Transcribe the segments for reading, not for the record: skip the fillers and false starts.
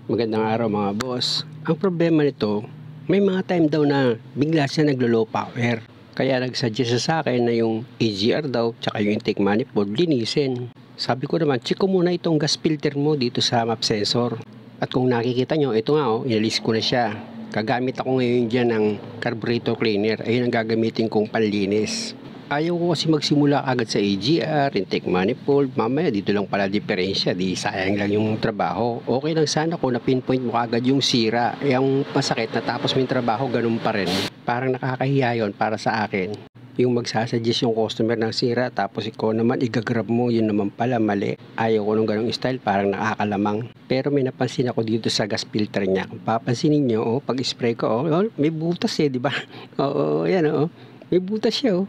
Magandang araw mga boss. Ang problema nito, may mga time daw na bigla siya naglo-low power. Kaya nagsuggest siya sa akin na yung EGR daw tsaka yung intake manifold linisin. Sabi ko naman, check ko muna itong gas filter mo dito sa map sensor. At kung nakikita nyo, ito nga inalis ko na siya. Gagamit ako ngayon dyan ng carburetor cleaner. Ayun ang gagamitin kong panlinis. Ayaw ko kasi magsimula agad sa AGR, intake manifold, mamaya dito lang pala diferensya, di sayang lang yung trabaho. Okay lang sana kung na-pinpoint mo agad yung sira, yung masakit na tapos may trabaho, ganun pa rin. Parang nakakahiya yun para sa akin. Yung magsasuggest yung customer ng sira, tapos ikaw naman igagrab mo, yun naman pala mali. Ayaw ko nung ganung style, parang nakakalamang. Pero may napansin ako dito sa gas filter niya. Kung papansinin nyo, pag spray ko, may butas di ba? Oo, yan may butas siya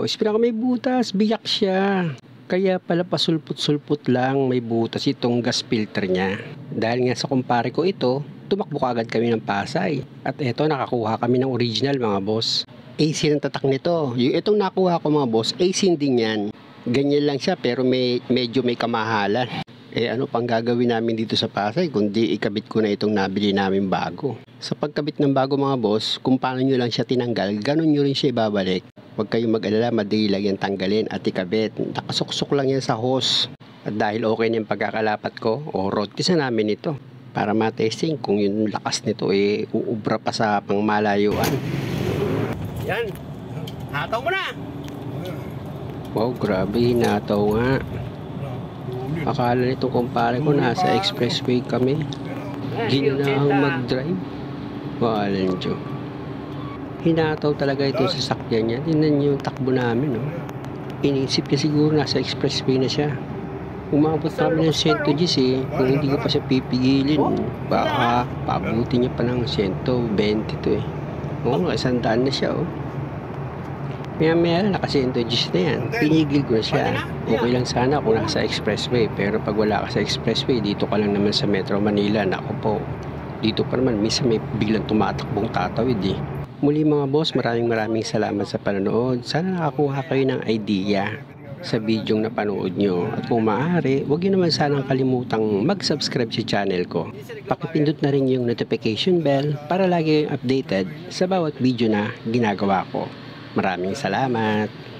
spray ko may butas, biyak siya. Kaya pala pasulput-sulput lang may butas itong gas filter niya. Dahil nga sa kumpare ko ito, tumakbo agad kami ng Pasay. At eto nakakuha kami ng original mga boss. AC ng tatak nito. Yung itong nakuha ko mga boss, AC din yan. Ganyan lang siya pero medyo may kamahalan. Ano pang gagawin namin dito sa Pasay kundi ikabit ko na itong nabili namin bago. Sa pagkabit ng bago mga boss, kung paano nyo lang siya tinanggal, ganun nyo rin siya ibabalik. Huwag kayong mag-alala, madali lang yan tanggalin at ikabit. Nakasuksok lang yan sa hose. At dahil okay na yung pagkakalapat ko, road test na namin ito. Para matesting kung yung lakas nito uubra pa sa pangmalayuan. Yan, nataw mo na! Wow, grabe, nataw nga. Akala nitong kumpare ko nasa expressway kami. Ginahang mag-drive. Walang Diyo. Hinataw talaga ito sa sakyan niya. Tingnan niyo yung takbo namin. Inisip niya siguro nasa expressway na siya. Umabot kami ng 110 kung hindi ko pa siya pipigilin. Baka pabuti niya pa ng 120 to isang daan na siya Maya naka 110 na yan. Pinigil ko na siya. Okay lang sana kung nasa expressway. Pero pag wala ka sa expressway, dito ka lang naman sa Metro Manila. Naku po, dito pa naman minsan may biglang tumatakbong tatawid Muli mga boss, maraming salamat sa panonood. Sana nakakuha kayo ng idea sa bidyong napanood nyo. At kung maaari, huwag nyo naman sanang kalimutang mag-subscribe sa channel ko. Pakipindot na rin yung notification bell para lagi updated sa bawat video na ginagawa ko. Maraming salamat!